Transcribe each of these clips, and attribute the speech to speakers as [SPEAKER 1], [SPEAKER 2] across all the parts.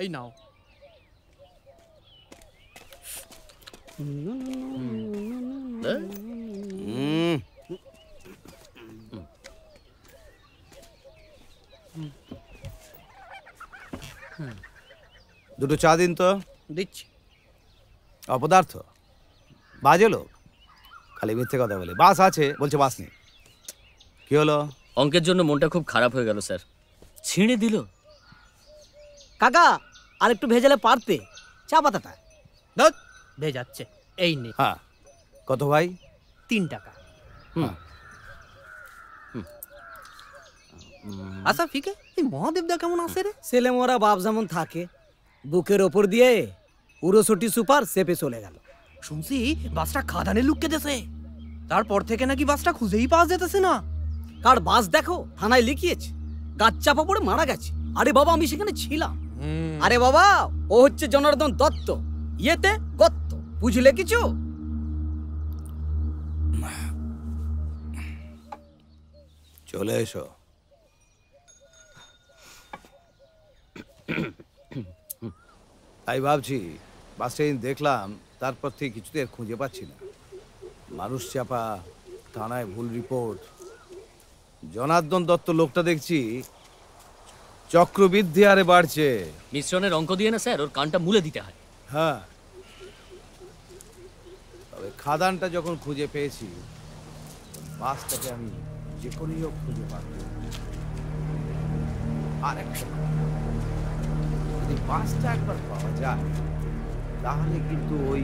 [SPEAKER 1] এই নাও।
[SPEAKER 2] দুটো চা দিন তো।
[SPEAKER 1] দিচ্ছি।
[SPEAKER 2] অপদার্থ, বাজে লোক, খালি মিথ্যে কথা বলে। বাস আছে বলছে বাস নেই। কি হলো?
[SPEAKER 3] অঙ্কের জন্য মনটা খুব খারাপ হয়ে গেল স্যার, ছিঁড়ে দিল।
[SPEAKER 4] কাকা আর একটু ভেজালে পারতে চা পাতাটা।
[SPEAKER 1] ভেজাচ্ছে, এই নে।
[SPEAKER 2] হ্যাঁ, কত ভাই?
[SPEAKER 1] 3 টাকা। আচ্ছা ফিকে, এই মহাদেবদা কেমন আছে রে?
[SPEAKER 4] ছেলে মোরা বাপ যেমন থাকে, বুকের ওপর দিয়ে উড়োসটি সুপার সেপে চলে গেল।
[SPEAKER 1] শুনছি বাসটা খাদানে লুককে দেছে, তারপর থেকে নাকি বাসটা খুঁজেই পাওয়া যেতেছে না।
[SPEAKER 4] কার বাস দেখো থানায় লিখিয়েছে, গাছ চাপা পড়ে মারা গেছে। আরে বাবা আমি সেখানে ছিলাম। আরে বাবা ও হচ্ছে জনার্দন দত্ত, ইয়েতে গত্ত, বুঝলে কিছু?
[SPEAKER 2] চলে এসো। তাই ভাবছি, বাসটা দেখলাম, তারপর থেকে কিছুতে আর খুঁজে পাচ্ছি না। মানুষ চাপা, থানায় ভুল রিপোর্ট। জনার্দন দত্ত লোকটা দেখছি চক্রবৃদ্ধি আরে বাড়ছে।
[SPEAKER 3] মিশ্রণের অঙ্ক দিয়ে না স্যার, ওর কানটা মুলে দিতে হয়।
[SPEAKER 2] হ্যাঁ, তবে খাদানটা যখন খুঁজে পেয়েছি, বাসটাকে আমি যে কোনোই হোক খুঁজে পাব। আর একটা যদি বাসটা একবার পাওয়া যায়, তাহলে কিন্তু ওই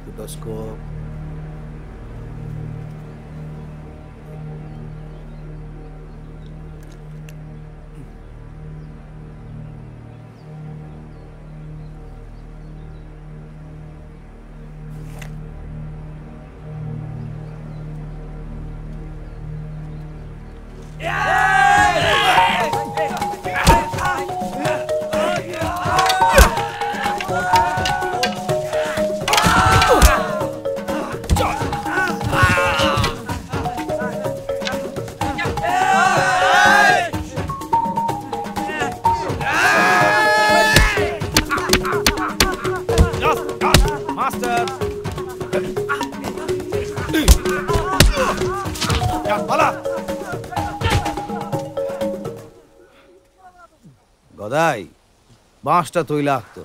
[SPEAKER 2] ফুটোস্কোপ, গদাই, বাঁশটা তৈলাক্ত,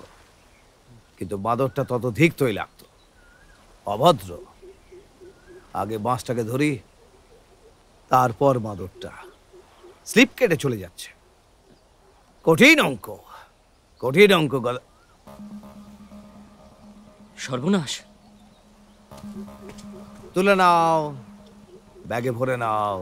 [SPEAKER 2] কিন্তু বাঁদরটা ততোধিক তৈলাক্ত, অভদ্র। আগে বাঁশটাকে ধরি, তারপর বাঁদরটা। স্লিপ কেটে চলে যাচ্ছে। কঠিন অঙ্ক, কঠিন অঙ্ক গদা।
[SPEAKER 3] সর্বনাশ।
[SPEAKER 2] তুলে নাও, ব্যাগে ভরে নাও।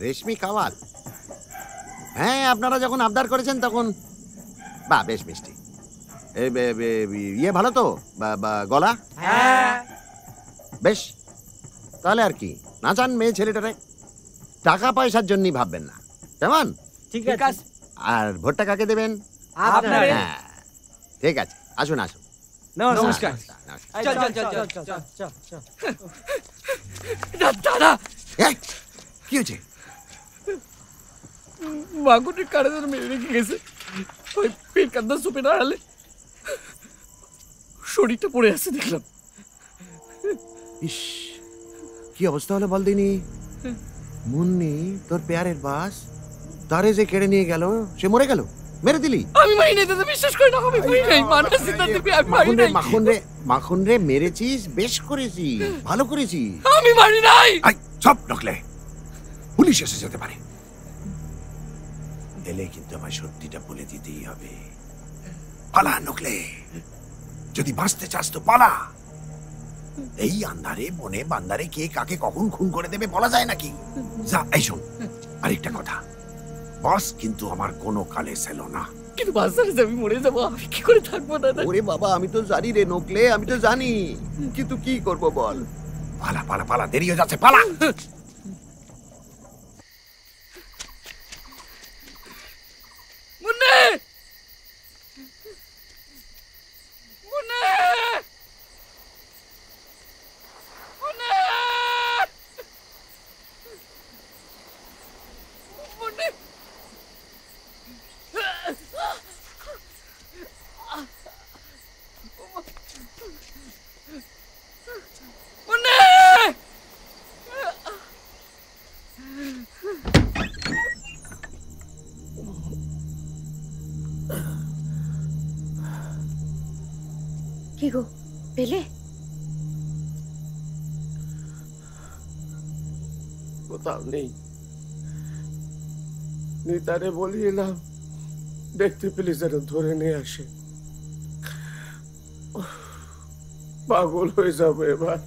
[SPEAKER 5] রেশমি কাওয়াল, হ্যাঁ আপনারা যখন আবদার করেছেন তখন বাহ বেশ মিষ্টি। ইয়ে ভালো তো গলা? বেশ, তাহলে আর কি, নাচান মেয়ে ছেলেটারে। টাকা পয়সার জন্যই ভাববেন না, কেমন?
[SPEAKER 4] ঠিক আছে।
[SPEAKER 5] আর ভোটটা কাকে দেবেন?
[SPEAKER 4] আপনারে।
[SPEAKER 5] হ্যাঁ ঠিক আছে, আসুন আসুন।
[SPEAKER 4] নমস্কার। চল চল চল চল চল চল চল।
[SPEAKER 1] দাদা
[SPEAKER 5] কি হয়েছে?
[SPEAKER 1] মাগুরের কারে যেন মেরে রেখে গেছে, ওই পেট কান্দা সুপে দাঁড়ালে শরীরটা পড়ে আছে দেখলাম।
[SPEAKER 5] ইস, কি অবস্থা হলো বল দিনি। মুন্নি তোর পেয়ারের বাস, তারে যে কেড়ে নিয়ে গেল, সে মরে গেল, মেরে দিলি?
[SPEAKER 1] আমি মারি নাই দাদা, বিশ্বাস করি না, আমি মারি নাই। মানুষ সিদ্ধান্ত আমি মারি নাই।
[SPEAKER 5] মাখন রে মেরেছিস, বেশ করেছিস, ভালো করেছিস।
[SPEAKER 1] আমি মারি নাই।
[SPEAKER 5] সব নকলে, পুলিশ এসে যেতে পারে। এলে কিন্তু আমায় সত্যিটা বলে দিতেই হবে। পালা নকলে, যদি বাঁচতে চাস তো পালা। এই আন্ধারে বনে বান্দারে কে কাকে কখন খুন করে দেবে বলা যায় নাকি? যা, এই শোন আরেকটা কথা, বস কিন্তু আমার কোনো কালে ছিল না।
[SPEAKER 4] কিন্তু বাজারে আমি মরে যাবো, আমি কি করে থাকবো দাদা?
[SPEAKER 5] ওরে বাবা, আমি তো জানি রে নকলে, আমি তো জানি, কিন্তু কি করব বল। পালা পালা পালা, দেরি হয়ে যাচ্ছে, পালা।
[SPEAKER 4] মুন্নে, মুন্নে, মুন্নে, মুন্নে।
[SPEAKER 6] কি গো পেলে?
[SPEAKER 7] কোথাও নেই। নিতারে বলিলাম দেখতে পেলে যেন ধরে নিয়ে আসে। পাগল হয়ে যাবো এবার।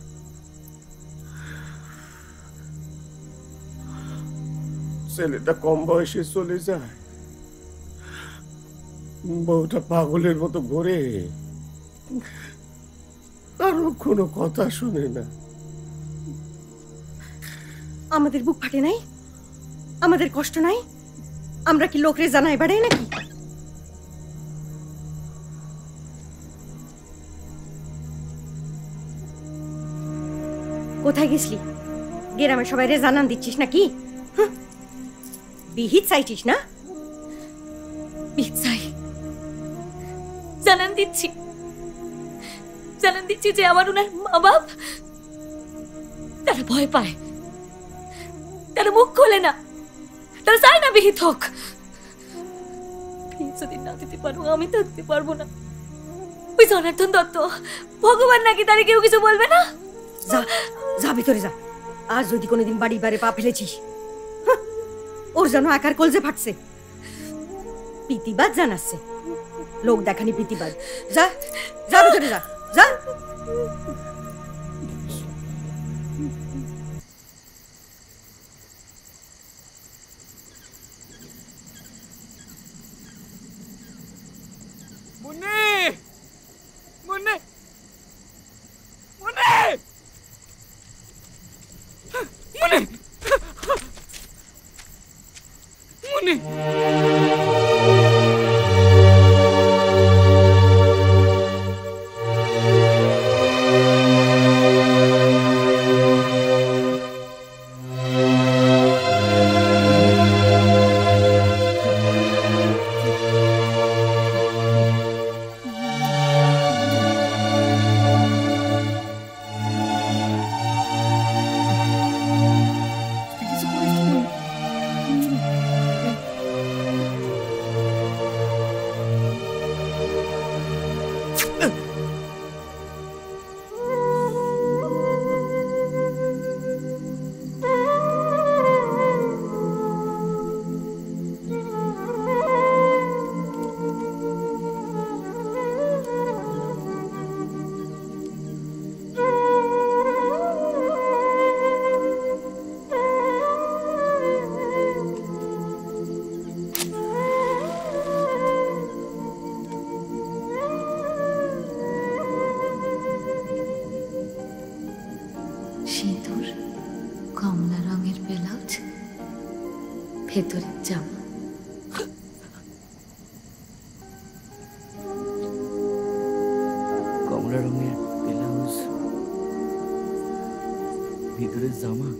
[SPEAKER 7] ছেলেটা কম বয়সে চলে যায়, বউটা পাগলের মতো ঘোরে, কারো কোনো কথা শুনে না।
[SPEAKER 6] আমাদের বুক ফাটে নাই? আমাদের কষ্ট নাই? আমরা কি লোকরে জানাই বাড়াই নাকি? কোথায় গেছলি? গ্রামে সবাই রে জানান দিচ্ছিস নাকি? বিহিত চাইছিস না?
[SPEAKER 8] বিহিত চাই, জানান দিচ্ছি, জানান দিচ্ছি যে আমার ওনার মা বাপ তারা ভয় পায়, তারা মুখ খোলে না, তারা চায় না বিহিত হোক। বিহিত যদি না দিতে পারবো আমি থাকতে পারবো না। ওই জনার্দন দত্ত ভগবান নাকি তারে কেউ কিছু বলবে না?
[SPEAKER 6] যা যা ভিতরে যা। আজ যদি কোনোদিন বাড়ি বারে পা ফেলেছিস, ওর যেন আকার কলজে ফাটছে। প্রীতিবাদ জানাচ্ছে, লোক দেখানি প্রীতিবাদ। যা যা ভিতরে যা, যা।
[SPEAKER 4] মুন্নে, মুন্নে, মুন্নে, মুন্নে, মুন্নে।
[SPEAKER 8] সিঁদুর, কমলা রঙের ব্লাউজ, ভেতরের জামা।
[SPEAKER 3] কমলা রঙের ব্লাউজ, ভিতরের জামা।